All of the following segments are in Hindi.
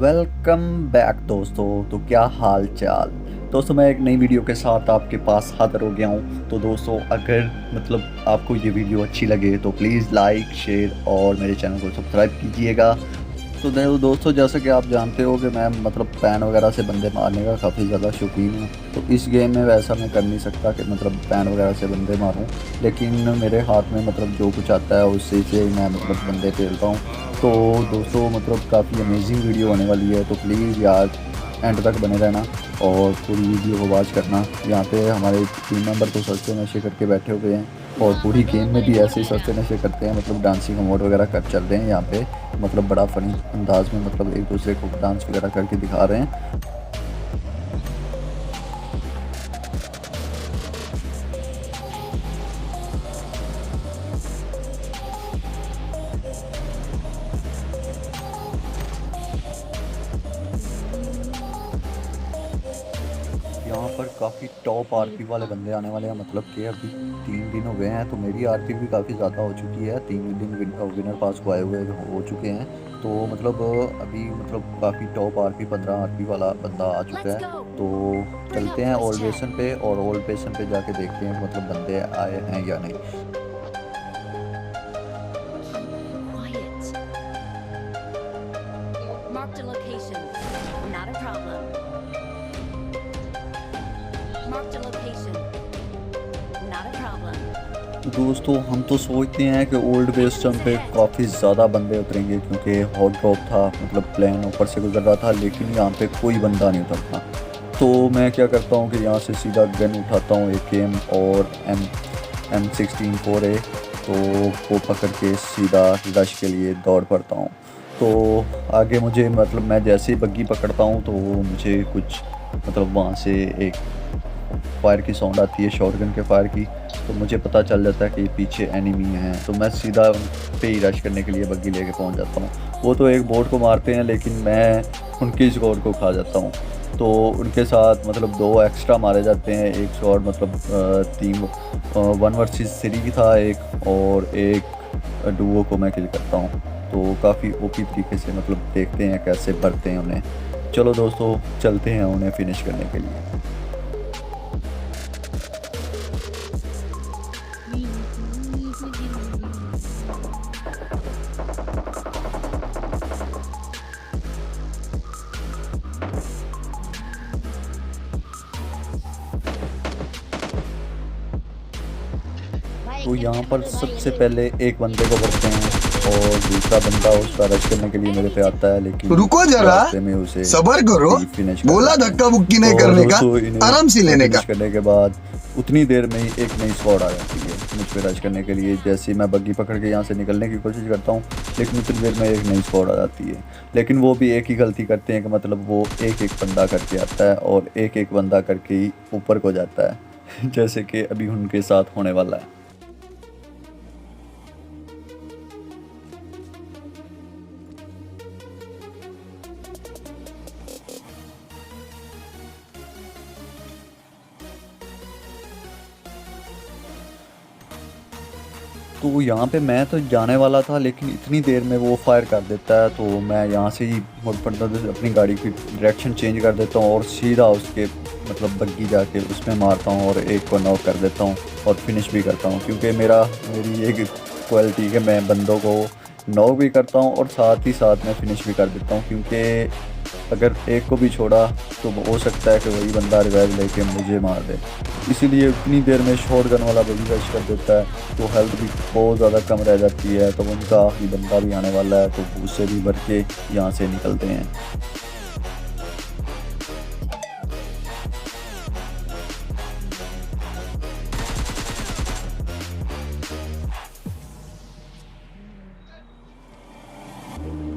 वेलकम बैक दोस्तों। तो क्या हाल चाल दोस्तों, मैं एक नई वीडियो के साथ आपके पास हाजिर हो गया हूँ। तो दोस्तों अगर आपको ये वीडियो अच्छी लगे तो प्लीज़ लाइक शेयर और मेरे चैनल को सब्सक्राइब कीजिएगा। तो दोस्तों जैसा कि आप जानते हो कि मैं पैन वगैरह से बंदे मारने का काफ़ी ज़्यादा शौकीन हूँ। तो इस गेम में वैसा मैं कर नहीं सकता कि पैन वगैरह से बंदे मारूँ, लेकिन मेरे हाथ में जो कुछ आता है उससे से मैं बंदे पेलता हूँ। तो दोस्तों काफ़ी अमेजिंग वीडियो होने वाली है, तो प्लीज़ यार एंड तक बने रहना और पूरी वीडियो को वॉच करना। यहाँ पे हमारे टीम मेंबर तो सस्ते नशे करके बैठे हुए हैं और पूरी गेम में भी ऐसे ही सस्ते नशे करते हैं। डांसिंग मोड वगैरह कर चल रहे हैं यहाँ पे। बड़ा फनी अंदाज में एक दूसरे को डांस वगैरह करके दिखा रहे हैं। यहाँ पर काफ़ी टॉप आरपी वाले बंदे आने वाले हैं। कि अभी 3 दिन हो गए हैं, तो मेरी आरपी भी काफ़ी ज़्यादा हो चुकी है। 3 दिन विनर पास को आए हुए हो चुके हैं। तो अभी काफ़ी टॉप आरपी 15 आरपी वाला बंदा आ चुका है। तो चलते हैं ओल्ड बेसन पे और ओल्ड बेसन पे जाके देखते हैं बंदे आए हैं या नहीं। Marked a location. Not a problem. Marked a location. Not a problem. दोस्तों हम तो सोचते हैं कि ओल्ड वेस्टर्न पे काफ़ी ज़्यादा बंदे उतरेंगे, क्योंकि हॉट ड्रॉप था, प्लेन ऊपर से गुजर रहा था, लेकिन यहाँ पे कोई बंदा नहीं उतरता। तो मैं क्या करता हूँ कि यहाँ से सीधा गन उठाता हूँ, AKM और M16 4A। तो वो पकड़ के सीधा रश के लिए दौड़ पड़ता हूँ। तो आगे मुझे मैं जैसे ही बग्गी पकड़ता हूँ तो मुझे कुछ वहाँ से एक फायर की साउंड आती है, शॉटगन के फायर की। तो मुझे पता चल जाता है कि पीछे एनिमी हैं। तो मैं सीधा उन पे ही रश करने के लिए बग्गी लेके पहुंच जाता हूं। वो तो एक बोट को मारते हैं, लेकिन मैं उनकी स्कोर को खा जाता हूं। तो उनके साथ 2 एक्स्ट्रा मारे जाते हैं। एक शॉट टीम 1 वर्सेस 3 था एक, और एक डुओ को मैं किल करता हूँ। तो काफ़ी ओपी तरीके से देखते हैं कैसे भरते हैं उन्हें। चलो दोस्तों चलते हैं उन्हें फिनिश करने के लिए। तो यहाँ पर सबसे पहले एक बंदे को भरते हैं और दूसरा बंदा उसका रश करने के लिए मेरे पे आता है, लेकिन रुको जरा, रास्ते में उसे सबर करो। फिनिश बोला धक्का मुक्की नहीं करने का, आराम से लेने का। करने के बाद उतनी देर में ही एक नई स्क्वाड आ जाती है मुझ पे रश करने के लिए। जैसे ही मैं बग्गी पकड़ के यहाँ से निकलने की कोशिश करता हूँ, लेकिन उतनी देर में एक नई स्क्वाड आ जाती है। लेकिन वो भी एक ही गलती करते हैं कि वो एक एक बंदा करके आता है और एक एक बंदा करके ही ऊपर को जाता है जैसे कि अभी उनके साथ होने वाला है। तो यहाँ पे मैं तो जाने वाला था, लेकिन इतनी देर में वो फायर कर देता है। तो मैं यहाँ से ही मुड़ पड़ता अपनी गाड़ी की डायरेक्शन चेंज कर देता हूँ और सीधा उसके बग्गी जाके उसमें मारता हूँ और एक को नॉक कर देता हूँ और फिनिश भी करता हूँ। क्योंकि मेरी एक क्वालिटी है, मैं बंदों को नॉक भी करता हूँ और साथ ही साथ मैं फिनिश भी कर देता हूँ। क्योंकि अगर एक को भी छोड़ा तो हो सकता है कि वही बंदा रिवाइव लेके मुझे मार दे। इसीलिए उतनी देर में शॉटगन वाला बगी रश कर देता है, तो हेल्थ भी बहुत ज़्यादा कम रह जाती है। तो उनका आखिरी बंदा भी आने वाला है, तो उससे भी भर के यहाँ से निकलते हैं।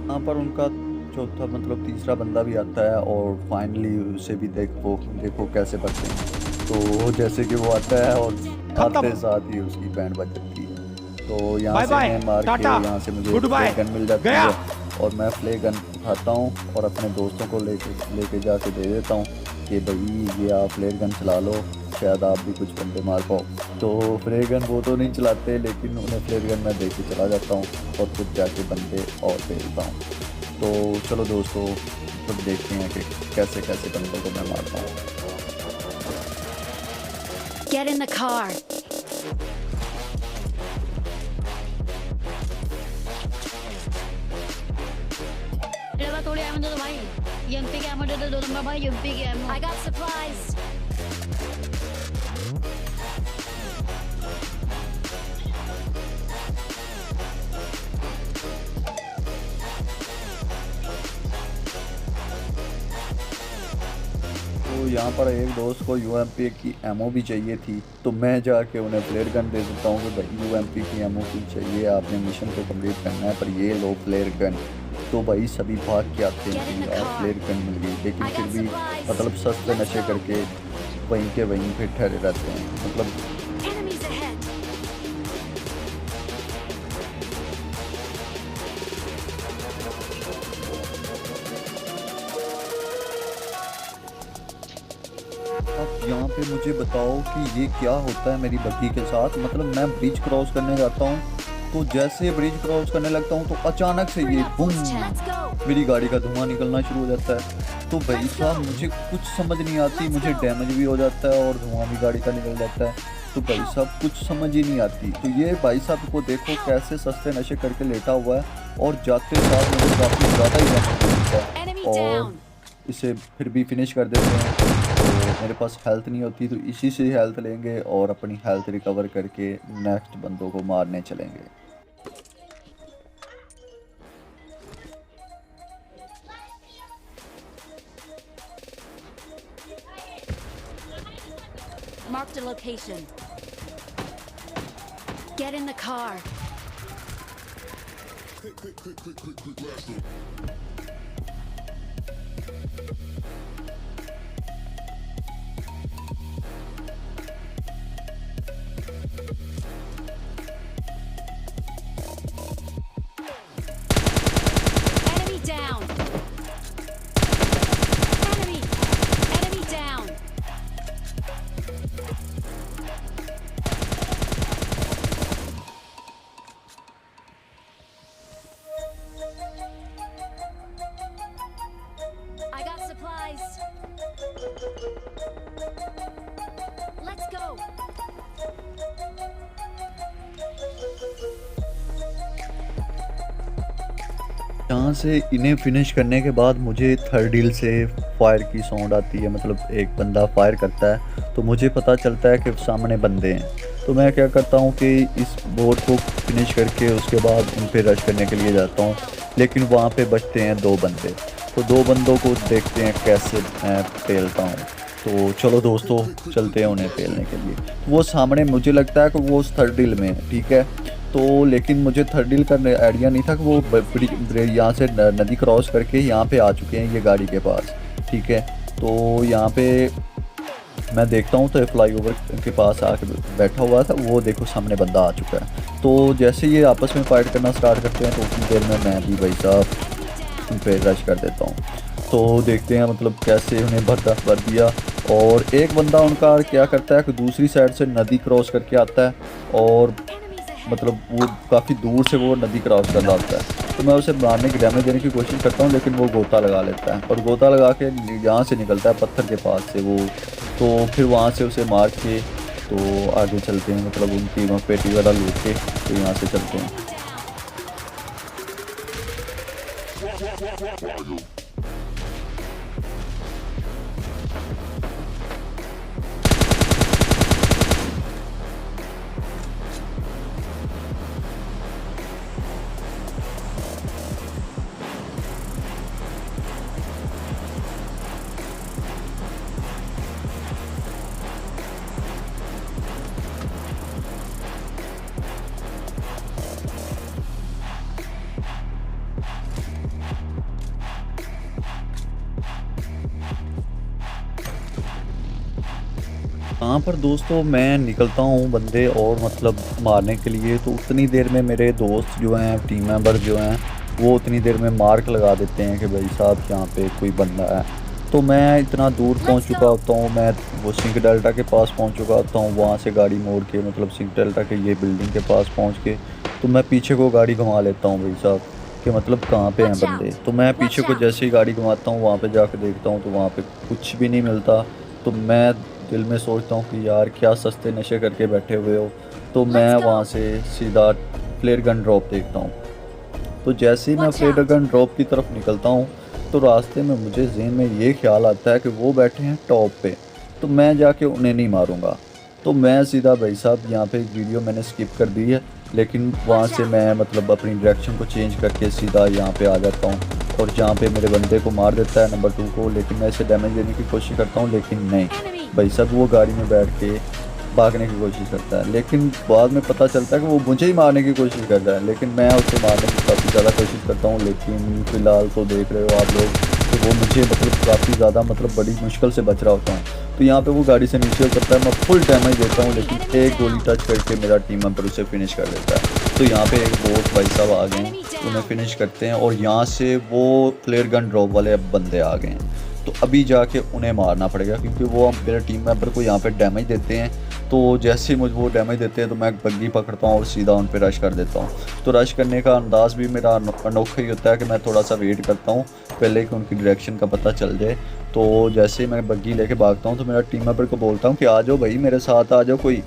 यहाँ पर उनका चौथा तीसरा बंदा भी आता है और फाइनली उसे भी देखो देखो कैसे बचते हैं। तो जैसे कि वो आता है और आते साथ ही उसकी बैंड बज जाती है। तो यहाँ से मैं मार के यहाँ से मुझे फ्लेयर गन मिल जाती है और मैं फ्लेयर गन उठाता हूँ और अपने दोस्तों को लेके जाके दे देता हूँ कि भाई ये आप फ्लेयर गन चला लो, शायद आप भी कुछ बंदे मार पाओ। तो फ्लेयर गन वो तो नहीं चलाते, लेकिन उन्हें फ्लेयर गन मैं दे के चला जाता हूँ और खुद जाके बंदे और भेजता हूँ। तो चलो दोस्तों मतलब देखते हैं कि कैसे कैसे बंदों को मैं मारता हूँ। Get in the car. मेरे पास थोड़ी एमो दे दो भाई, यूएमपी के एमो दे दो दूंगा भाई, यूएमपी के एमो। I got supplies. तो यहाँ पर एक दोस्त को यूएमपी की एमओ भी चाहिए थी, तो मैं जाके उन्हें फ्लेयर गन दे देता हूँ कि भाई यूएमपी की एमओ क्यों चाहिए, आपने मिशन को कंप्लीट करना है, पर ये लो फ्लेयर गन। तो भाई सभी भाग के आते हैं कि यार फ्लेयर गन मिल गई, लेकिन फिर भी मतलब सस्ते नशे करके वहीं के वहीं पे ठहरे रहते हैं। मतलब Enemies ahead. अब यहाँ पे मुझे बताओ कि ये क्या होता है मेरी बग्गी के साथ। मतलब मैं ब्रिज क्रॉस करने जाता हूँ, तो जैसे ब्रिज क्रॉस करने लगता हूँ तो अचानक से Bring ये up boom boost. Let's go. मेरी गाड़ी का धुआं निकलना शुरू हो जाता है। तो भाई साहब मुझे कुछ समझ नहीं आती, मुझे डैमेज भी हो जाता है और धुआं भी गाड़ी का निकल जाता है। तो भाई साहब कुछ समझ ही नहीं आती। तो ये भाई साहब को देखो कैसे सस्ते नशे करके लेटा हुआ है और जाते साथ मुझे काफ़ी ज़्यादा ही डैमेज मिलता है Enemy और down. इसे फिर भी फिनिश कर देते हैं। तो मेरे पास हेल्थ नहीं होती, तो इसी से हेल्थ लेंगे और अपनी हेल्थ रिकवर करके नेक्स्ट बंदों को मारने चलेंगे। Marked a location. Get in the car. Enemy down. Enemy down. I got supplies. Let's go. यहाँ से इन्हें फिनिश करने के बाद मुझे थर्ड हिल से फायर की साउंड आती है। मतलब एक बंदा फायर करता है तो मुझे पता चलता है कि सामने बंदे हैं। तो मैं क्या करता हूँ कि इस बोट को फिनिश करके उसके बाद उन पे रश करने के लिए जाता हूँ, लेकिन वहाँ पे बचते हैं 2 बंदे। तो 2 बंदों को देखते हैं कैसे मैं पेलता हूँ। तो चलो दोस्तों चलते हैं उन्हें पेलने के लिए। वो सामने मुझे लगता है कि वो उस थर्ड हिल में है, ठीक है। तो लेकिन मुझे थर्ड हिल का आइडिया नहीं था कि वो यहाँ से नदी क्रॉस करके यहाँ पे आ चुके हैं ये गाड़ी के पास, ठीक है। तो यहाँ पे मैं देखता हूँ तो फ्लाईओवर के पास आके बैठा हुआ था, वो देखो सामने बंदा आ चुका है। तो जैसे ये आपस में फाइट करना स्टार्ट करते हैं तो उतनी देर में मैं भी भाई साहब उन पर रश कर देता हूँ। तो देखते हैं मतलब कैसे उन्हें भर दिया। और एक बंदा उनका क्या करता है कि दूसरी साइड से नदी क्रॉस करके आता है और मतलब वो काफ़ी दूर से वो नदी क्रॉस कर रहा होता है। तो मैं उसे मारने की डैमेज देने की कोशिश करता हूँ, लेकिन वो गोता लगा लेता है और गोता लगा के यहाँ से निकलता है पत्थर के पास से वो। तो फिर वहाँ से उसे मार के तो आगे चलते हैं, मतलब उनकी पेटी वगैरह लूट के तो यहाँ से चलते हैं। यहाँ पर दोस्तों मैं निकलता हूँ बंदे और मतलब मारने के लिए। तो उतनी देर में मेरे दोस्त जो हैं, टीम मेंबर जो हैं, वो उतनी देर में मार्क लगा देते हैं कि भाई साहब यहाँ पे कोई बंदा है। तो मैं इतना दूर पहुँच चुका होता हूँ, मैं वो सिंक डेल्टा के पास पहुँच चुका होता हूँ। वहाँ से गाड़ी मोड़ के मतलब सिंक डेल्टा के ये बिल्डिंग के पास पहुँच के तो मैं पीछे को गाड़ी घुमा लेता हूँ भाई साहब। कि मतलब कहाँ पे हैं बंदे। तो मैं पीछे को जैसे ही गाड़ी घुमाता हूँ वहाँ पे जाके देखता हूँ तो वहाँ पे कुछ भी नहीं मिलता। तो मैं दिल में सोचता हूँ कि यार क्या सस्ते नशे करके बैठे हुए हो। तो मैं वहाँ से सीधा फ्लेयर गन ड्रॉप देखता हूँ। तो जैसे ही मैं फ्लेयर गन ड्रॉप की तरफ निकलता हूँ तो रास्ते में मुझे ज़हन में ये ख्याल आता है कि वो बैठे हैं टॉप पे, तो मैं जाके उन्हें नहीं मारूंगा। तो मैं सीधा भाई साहब यहाँ पे एक वीडियो मैंने स्किप कर दी है, लेकिन वहाँ से मैं मतलब अपनी डायरेक्शन को चेंज करके सीधा यहाँ पे आ जाता हूँ और जहाँ पे मेरे बंदे को मार देता है नंबर 2 को, लेकिन मैं इसे डैमेज देने की कोशिश करता हूँ लेकिन नहीं, भाई साहब वो गाड़ी में बैठ के भागने की कोशिश करता है। लेकिन बाद में पता चलता है कि वो मुझे ही मारने की कोशिश कर रहा है, लेकिन मैं उसे मारने की काफ़ी ज़्यादा कोशिश करता हूँ। लेकिन फ़िलहाल तो देख रहे हो आप लोग कि वो मुझे मतलब काफ़ी ज़्यादा मतलब बड़ी मुश्किल से बच रहा होता हूँ। तो यहाँ पे वो गाड़ी से नीचे उतरता है, मैं फुल डैमेज देता हूँ, लेकिन एक गोली टच करके मेरा टीम मेंबर उसे फिनिश कर देता है। तो यहाँ पे एक बोट भाई साहब आ गए हैं, उन्हें फिनिश करते हैं और यहाँ से वो फ्लेयर गन ड्रॉप वाले बंदे आ गए हैं। तो अभी जाके उन्हें मारना पड़ेगा क्योंकि वो मेरे टीम मेंबर को यहाँ पे डैमेज देते हैं। तो जैसे ही मुझे वो डैमेज देते हैं तो मैं एक बग्गी पकड़ता हूँ और सीधा उन पे रश कर देता हूँ। तो रश करने का अंदाज़ भी मेरा अनोखा ही होता है कि मैं थोड़ा सा वेट करता हूँ पहले कि उनकी डायरेक्शन का पता चल जाए। तो जैसे ही मैं बग्गी लेके भागता हूँ तो मेरा टीम मेंबर को बोलता हूँ कि आ जाओ भाई मेरे साथ आ जाओ कोई।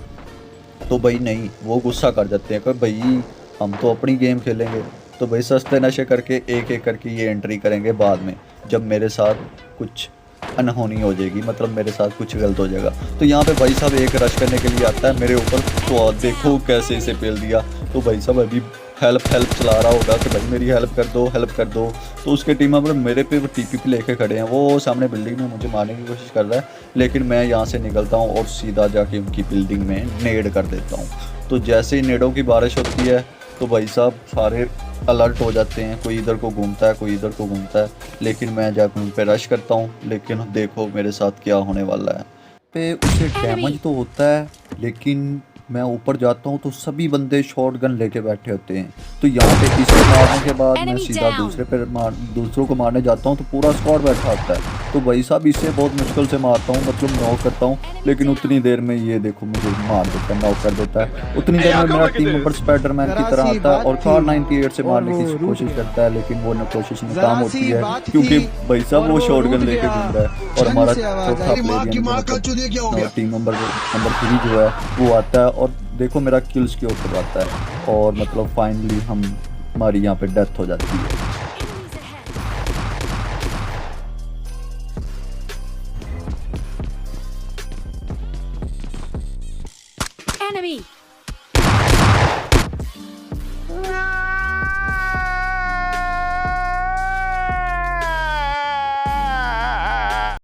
तो भाई नहीं, वो गुस्सा कर जाते हैं कि भाई हम तो अपनी गेम खेलेंगे। तो भाई सस्ते नशे करके एक एक करके ये एंट्री करेंगे बाद में, जब मेरे साथ कुछ अनहोनी हो जाएगी, मतलब मेरे साथ कुछ गलत हो जाएगा। तो यहाँ पे भाई साहब एक रश करने के लिए आता है मेरे ऊपर, तो देखो कैसे इसे पेल दिया। तो भाई साहब अभी हेल्प चला रहा होगा कि भाई मेरी हेल्प कर दो। तो उसके टीम मेंबर मेरे पे वो टीपीपी लेके खड़े हैं, वो सामने बिल्डिंग में मुझे मारने की कोशिश कर रहा है, लेकिन मैं यहाँ से निकलता हूँ और सीधा जाके उनकी बिल्डिंग में नेड कर देता हूँ। तो जैसे ही नेडों की बारिश होती है तो भाई साहब सारे अलर्ट हो जाते हैं, कोई इधर को घूमता है कोई इधर को घूमता है, लेकिन मैं जाकर उन पर रश करता हूँ। लेकिन देखो मेरे साथ क्या होने वाला है। पे उसे डैमेज तो होता है, लेकिन मैं ऊपर जाता हूँ तो सभी बंदे शॉटगन लेके बैठे होते हैं। तो यहाँ पे इसे मारने के बाद मैं सीधा दूसरों को मारने जाता हूँ तो पूरा स्क्वाड बैठा होता है। तो भाई साहब इसे बहुत मुश्किल से मारता हूँ, मतलब नॉक करता हूँ, लेकिन उतनी देर में ये देखो मुझे मार देता है, नॉक कर देता है। उतनी देर में मेरा टीम मेंबर स्पाइडरमैन की तरह आता है और कार 98 से मारने की कोशिश करता है, लेकिन वो कोशिश नाकाम होती है क्योंकि भाई साहब वो शॉटगन लेके घूम रहा है। और हमारा चौथा प्लेयर टीम नंबर 3 जो है वो आता है और देखो मेरा किल्स के ऊपर आता है और मतलब फाइनली हमारी यहाँ पे डेथ हो जाती है। Enemy!